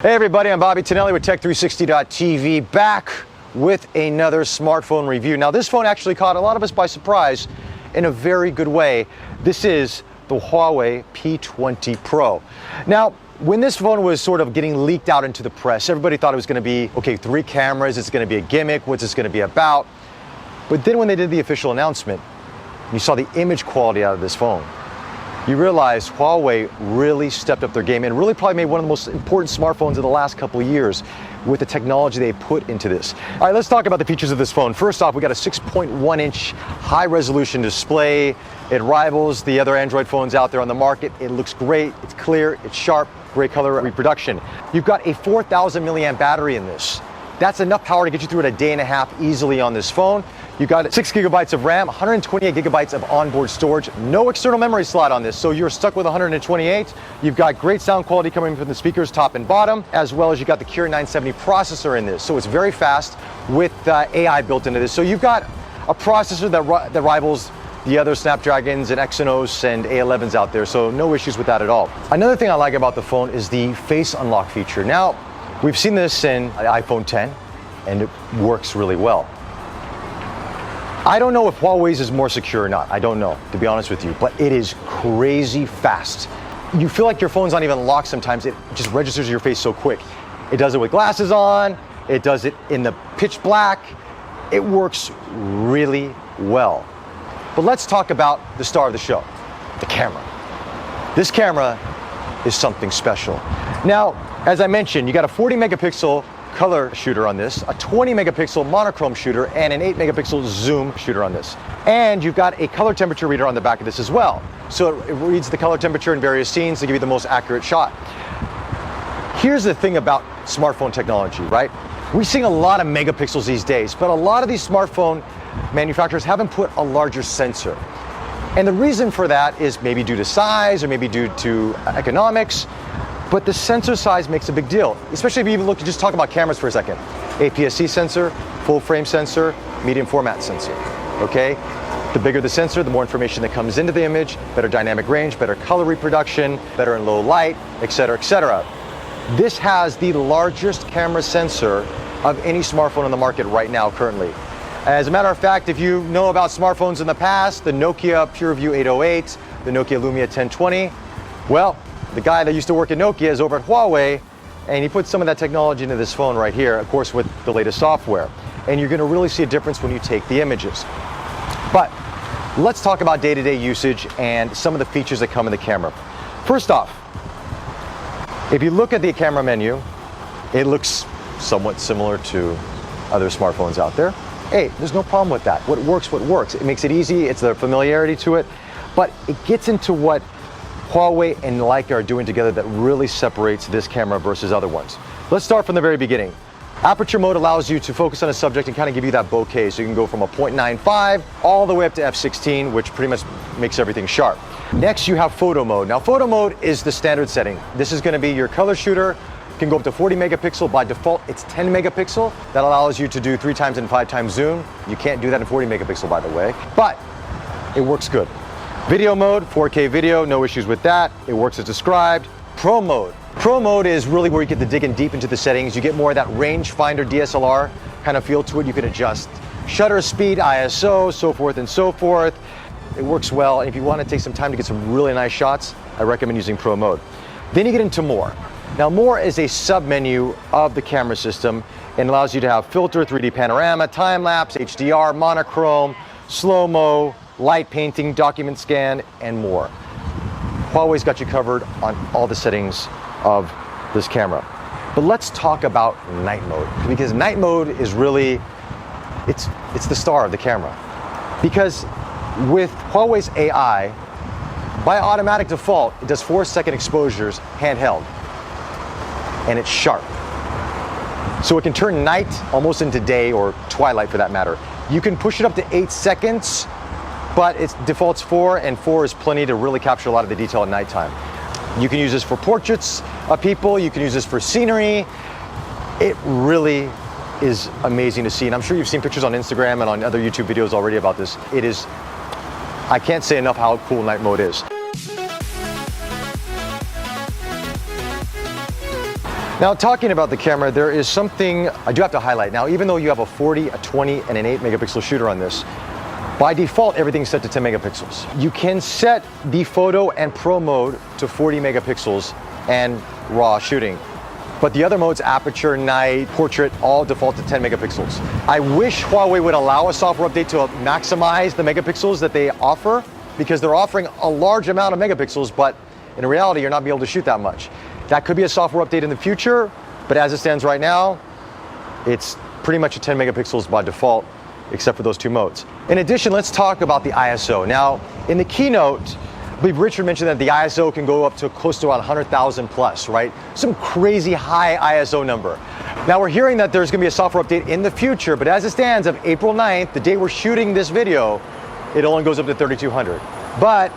Hey everybody, I'm Bobby Tonelli with Tech360.tv, back with another smartphone review. Now this phone actually caught a lot of us by surprise in a very good way. This is the Huawei P20 Pro. Now, when this phone was sort of getting leaked out into the press, everybody thought it was going to be, okay, 3 cameras, it's going to be a gimmick, what's this going to be about? But then when they did the official announcement, you saw the image quality out of this phone. You realize Huawei really stepped up their game and really probably made one of the most important smartphones of the last couple of years with the technology they put into this. All right, let's talk about the features of this phone. First off, we got a 6.1-inch high-resolution display. It rivals the other Android phones out there on the market. It looks great, it's clear, it's sharp, great color reproduction. You've got a 4,000 milliamp battery in this. That's enough power to get you through it a day and a half easily on this phone. You've got 6 gigabytes of RAM, 128 gigabytes of onboard storage, no external memory slot on this, so you're stuck with 128. You've got great sound quality coming from the speakers top and bottom, as well as you got the Kirin 970 processor in this, so it's very fast with AI built into this. So you've got a processor that rivals the other Snapdragons and Exynos and A11s out there, so no issues with that at all. Another thing I like about the phone is the face unlock feature. Now, we've seen this in the iPhone 10, and it works really well. I don't know if Huawei's is more secure or not. I don't know, to be honest with you, but it is crazy fast. You feel like your phone's not even locked sometimes. It just registers your face so quick. It does it with glasses on. It does it in the pitch black. It works really well. But let's talk about the star of the show, the camera. This camera is something special. Now, as I mentioned, you got a 40 megapixel color shooter on this, a 20 megapixel monochrome shooter, and an 8 megapixel zoom shooter on this. And you've got a color temperature reader on the back of this as well. So it reads the color temperature in various scenes to give you the most accurate shot. Here's the thing about smartphone technology, right? We're seeing a lot of megapixels these days, but a lot of these smartphone manufacturers haven't put a larger sensor. And the reason for that is maybe due to size or maybe due to economics. But the sensor size makes a big deal, especially if you even look, just talk about cameras for a second. APS-C sensor, full frame sensor, medium format sensor, okay? The bigger the sensor, the more information that comes into the image, better dynamic range, better color reproduction, better in low light, et cetera, et cetera. This has the largest camera sensor of any smartphone on the market right now currently. As a matter of fact, if you know about smartphones in the past, the Nokia PureView 808, the Nokia Lumia 1020, well, the guy that used to work at Nokia is over at Huawei, and he put some of that technology into this phone right here, of course with the latest software. And you're going to really see a difference when you take the images. But let's talk about day-to-day usage and some of the features that come in the camera. First off, if you look at the camera menu, it looks somewhat similar to other smartphones out there. Hey, there's no problem with that. What works, what works. It makes it easy, it's the familiarity to it, but it gets into what Huawei and Leica are doing together that really separates this camera versus other ones. Let's start from the very beginning. Aperture mode allows you to focus on a subject and kind of give you that bokeh, so you can go from a 0.95 all the way up to f16, which pretty much makes everything sharp. Next, you have photo mode. Now, photo mode is the standard setting. This is going to be your color shooter. It can go up to 40 megapixel. By default, it's 10 megapixel. That allows you to do 3 times and 5 times zoom. You can't do that in 40 megapixel, by the way, but it works good. Video mode, 4K video, no issues with that. It works as described. Pro mode. Pro mode is really where you get to dig in deep into the settings. You get more of that rangefinder DSLR kind of feel to it. You can adjust shutter speed, ISO, so forth and so forth. It works well. And if you want to take some time to get some really nice shots, I recommend using Pro mode. Then you get into More. Now, More is a sub-menu of the camera system and allows you to have filter, 3D panorama, time-lapse, HDR, monochrome, slow-mo, light painting, document scan, and more. Huawei's got you covered on all the settings of this camera. But let's talk about night mode, because night mode is really, it's the star of the camera. Because with Huawei's AI, by automatic default, it does 4-second exposures handheld, and it's sharp. So it can turn night almost into day, or twilight for that matter. You can push it up to 8 seconds, but it defaults 4, and 4 is plenty to really capture a lot of the detail at nighttime. You can use this for portraits of people, you can use this for scenery. It really is amazing to see, and I'm sure you've seen pictures on Instagram and on other YouTube videos already about this. It is, I can't say enough how cool night mode is. Now, talking about the camera, there is something I do have to highlight. Now, even though you have a 40, a 20, and an 8 megapixel shooter on this, by default, everything's set to 10 megapixels. You can set the photo and pro mode to 40 megapixels and raw shooting. But the other modes, aperture, night, portrait, all default to 10 megapixels. I wish Huawei would allow a software update to maximize the megapixels that they offer, because they're offering a large amount of megapixels, but in reality, you're not be able to shoot that much. That could be a software update in the future, but as it stands right now, it's pretty much a 10 megapixels by default, except for those two modes. In addition, let's talk about the ISO. Now, in the keynote, I believe Richard mentioned that the ISO can go up to close to around 100,000 plus, right? Some crazy high ISO number. Now, we're hearing that there's gonna be a software update in the future, but as it stands of April 9th, the day we're shooting this video, it only goes up to 3,200. But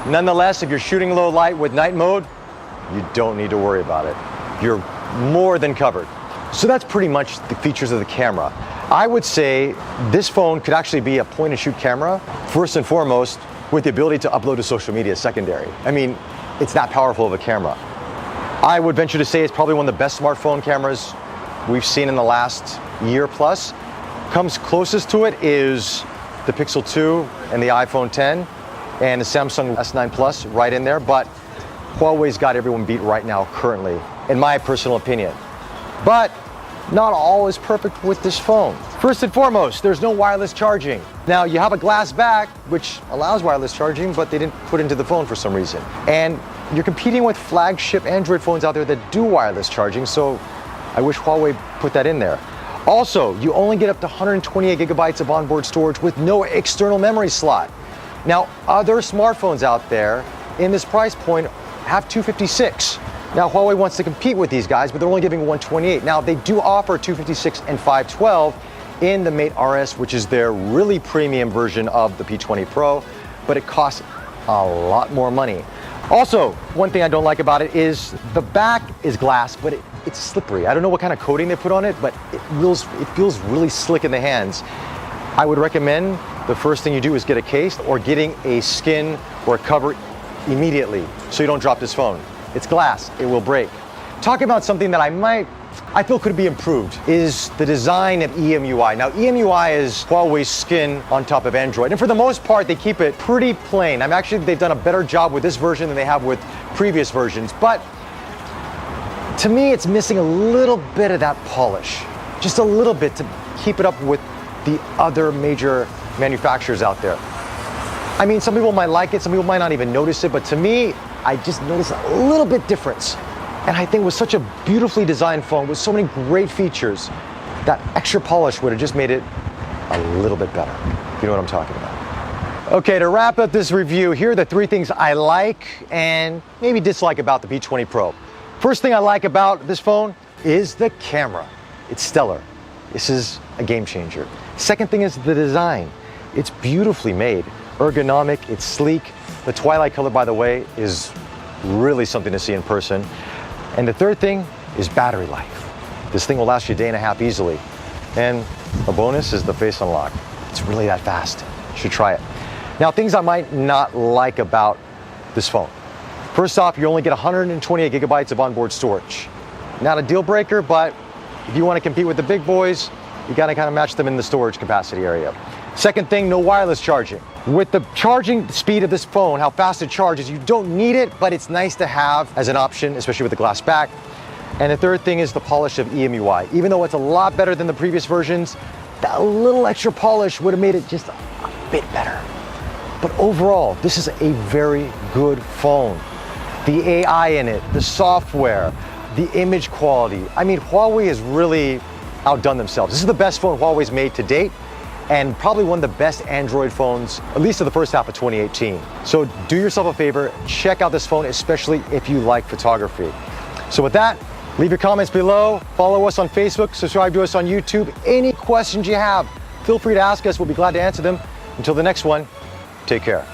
nonetheless, if you're shooting low light with night mode, you don't need to worry about it. You're more than covered. So that's pretty much the features of the camera. I would say this phone could actually be a point and shoot camera, first and foremost, with the ability to upload to social media secondary. I mean, it's that powerful of a camera. I would venture to say it's probably one of the best smartphone cameras we've seen in the last year plus. Comes closest to it is the Pixel 2 and the iPhone 10 and the Samsung S9 Plus right in there, but Huawei's got everyone beat right now currently, in my personal opinion. But not all is perfect with this phone. First and foremost, there's no wireless charging. Now, you have a glass back, which allows wireless charging, but they didn't put it into the phone for some reason. And you're competing with flagship Android phones out there that do wireless charging, so I wish Huawei put that in there. Also, you only get up to 128 gigabytes of onboard storage with no external memory slot. Now, other smartphones out there in this price point have 256. Now, Huawei wants to compete with these guys, but they're only giving 128. Now, they do offer 256 and 512 in the Mate RS, which is their really premium version of the P20 Pro, but it costs a lot more money. Also, one thing I don't like about it is the back is glass, but it's slippery. I don't know what kind of coating they put on it, but it feels really slick in the hands. I would recommend the first thing you do is get a case or getting a skin or a cover immediately so you don't drop this phone. It's glass, it will break. Talking about something that I feel could be improved is the design of EMUI. Now, EMUI is Huawei's skin on top of Android, and for the most part, they keep it pretty plain. Actually, they've done a better job with this version than they have with previous versions, but to me, it's missing a little bit of that polish, just a little bit to keep it up with the other major manufacturers out there. I mean, some people might like it, some people might not even notice it, but to me, I just notice a little bit difference. And I think with such a beautifully designed phone with so many great features, that extra polish would have just made it a little bit better. You know what I'm talking about. Okay, to wrap up this review, here are the three things I like and maybe dislike about the P20 Pro. First thing I like about this phone is the camera. It's stellar. This is a game changer. Second thing is the design. It's beautifully made, ergonomic, it's sleek. The twilight color, by the way, is really something to see in person. And the third thing is battery life. This thing will last you a day and a half easily. And a bonus is the face unlock. It's really that fast. You should try it. Now, things I might not like about this phone. First off, you only get 128 gigabytes of onboard storage. Not a deal breaker, but if you want to compete with the big boys, you gotta kind of match them in the storage capacity area. Second thing, no wireless charging. With the charging speed of this phone, how fast it charges, you don't need it, but it's nice to have as an option, especially with the glass back. And the third thing is the polish of EMUI. Even though it's a lot better than the previous versions, that little extra polish would have made it just a bit better. But overall, this is a very good phone. The AI in it, the software, the image quality. I mean, Huawei has really outdone themselves. This is the best phone Huawei's made to date, and probably one of the best Android phones, at least in the first half of 2018. So do yourself a favor, check out this phone, especially if you like photography. So with that, leave your comments below, follow us on Facebook, subscribe to us on YouTube. Any questions you have, feel free to ask us, we'll be glad to answer them. Until the next one, take care.